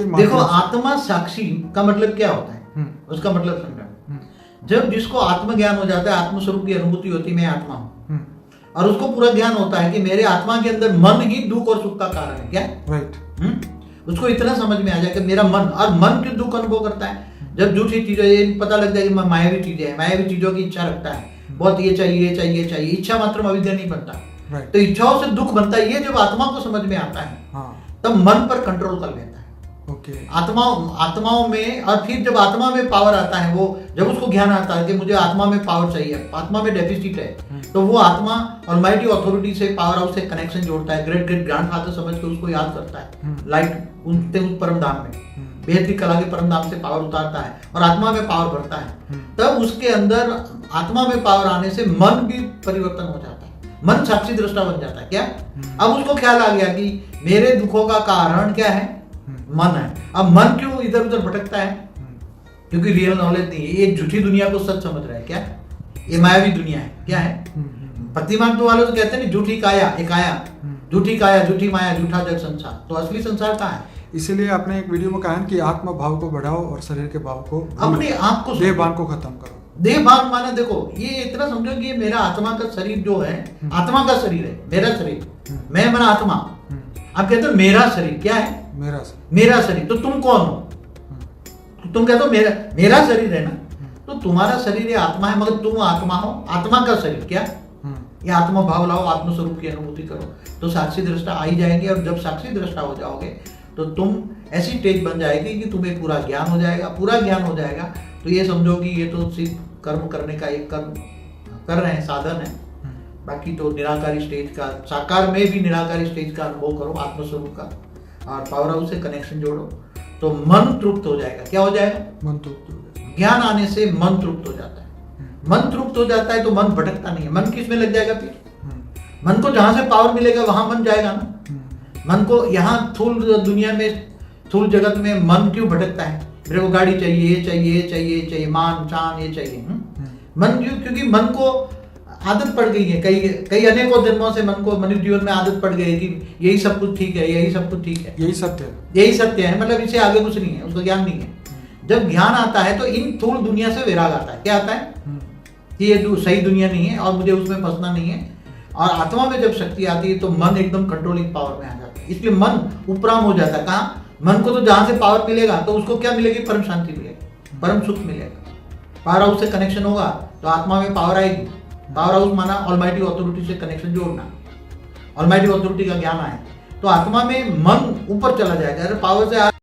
के देखो, आत्मा साक्षी का मतलब क्या होता है, उसका मतलब समझो। जब जिसको आत्मज्ञान हो जाता है, आत्मस्वरूप की अनुभूति होती है, मैं आत्मा हूँ, और उसको पूरा ज्ञान होता है कि मेरे आत्मा के अंदर मन ही दुख और सुख का कारण है, क्या राइट। उसको इतना समझ में आ जाए कि मेरा मन, और मन क्यों दुख अनुभव करता है, जब झूठी चीजें, ये पता लग जाए कि मायावी चीजें हैं, मायावी चीजों की इच्छा रखता है, बहुत ये चाहिए, ये चाहिए, चाहिए, इच्छा मात्र में अविद्या नहीं बनता। Right. तो इच्छाओं से दुख बनता है, ये जब आत्मा को समझ में आता है, तब मन पर कंट्रोल कर लेता है। ओके। आत्माओं में, और फिर जब आत्मा में पावर आता है, वो जब उसको ज्ञान आता है कि मुझे आत्मा में पावर चाहिए, आत्मा में डेफिसिट है, तो वो आत्मा ऑलमाइटी अथॉरिटी से, पावर हाउस से कनेक्शन जोड़ता है, ग्रेट ग्रेट ग्रैंडफादर समझ के उसको याद करता है, लाइट उनते उस परम धाम में, बेहद की कला के परम धाम से पावर उतारता है और आत्मा में पावर भरता है। तब उसके अंदर आत्मा में पावर आने से मन भी परिवर्तन हो जाता है, मन साक्षी दृष्टा बन जाता है। क्या अब उसको ख्याल आ गया कि मेरे दुखों का कारण क्या है, मन है। अब मन क्यों इधर उधर भटकता है, क्योंकि रियल नॉलेज नहीं है, ये झूठी दुनिया को सच समझ रहा है। क्या ये मायावी दुनिया है, क्या है, प्रतिमान वालों तो कहते हैं ना, झूठी काया एक आया, झूठी काया, झूठी माया, झूठा जग संसार। तो असली संसार कहाँ है? इसीलिए आपने एक वीडियो में कहा है कि आत्मा भाव को बढ़ाओ और शरीर के भाव को, अपने आप को, देह भान को खत्म करो। देह भान माने, देखो ये इतना समझो कि ये मेरा आत्मा का शरीर जो है, आत्मा का शरीर है, मेरा शरीर, मैं मना आत्मा। आप कहते हो मेरा शरीर, क्या है, मेरा शरीर। तो तुम कौन हो? तुम कहते हो मेरा शरीर है ना, तो तुम्हारा शरीर ये आत्मा है, मगर तुम आत्मा हो, आत्मा का शरीर। क्या ये आत्मा भाव लाओ, आत्मस्वरूप की अनुभूति करो, तो साक्षी दृष्टा आ ही जाएंगे। और जब साक्षी दृष्टा हो जाओगे तो तुम ऐसी स्टेज बन जाएगी कि तुम्हें पूरा ज्ञान हो जाएगा। पूरा ज्ञान हो जाएगा तो ये समझो कि ये तो सिर्फ कर्म करने का एक कर्म कर रहे हैं, साधन है। बाकी तो निराकारी स्टेज का, साकार में भी निराकारी स्टेज का अनुभव करो, आत्मस्वरूप का, और पावर हाउस से कनेक्शन जोड़ो, तो मन तृप्त हो जाएगा। क्या हो जाएगा? मन तृप्त हो जाएगा। ज्ञान आने से मन तृप्त हो जाता है। मन तृप्त हो जाता है तो मन भटकता नहीं है। मन किस में लग जाएगा फिर? मन को जहां से पावर मिलेगा वहां मन जाएगा ना। मन को यहाँ थूल दुनिया में, थूल जगत में मन क्यों भटकता है? मेरे को गाड़ी चाहिए, ये चाहिए, ये चाहिए, ये चाहिए, मान शान ये चाहिए। मन क्यों? क्योंकि मन को आदत पड़ गई है, कई अनेकों जन्मों से मन को, मनुष्य जीवन में आदत पड़ गई है कि यही सब कुछ ठीक है, यही सब कुछ ठीक है, यही सत्य है, यही सत्य है, मतलब इससे आगे कुछ नहीं है, उसका ज्ञान नहीं है। जब ज्ञान आता है तो इन थूल दुनिया से वैराग आता है। क्या आता है? कि ये सही दुनिया नहीं है और मुझे उसमें फंसना नहीं है। और आत्मा में जब शक्ति आती है तो मन एकदम कंट्रोलिंग पावर में आ जाता है। इसलिए मन उपराम हो जाता है। कहाँ? मन को तो जहां से पावर मिलेगा तो उसको क्या मिलेगी? परम शांति मिलेगी, परम सुख मिलेगा। पावर हाउस से कनेक्शन होगा तो आत्मा में पावर आएगी। पावर हाउस माना ऑलमाइटी अथॉरिटी से कनेक्शन जोड़ना, ऑलमाइटी अथॉरिटी का ज्ञान आए तो आत्मा में मन ऊपर चला जाएगा। अरे पावर से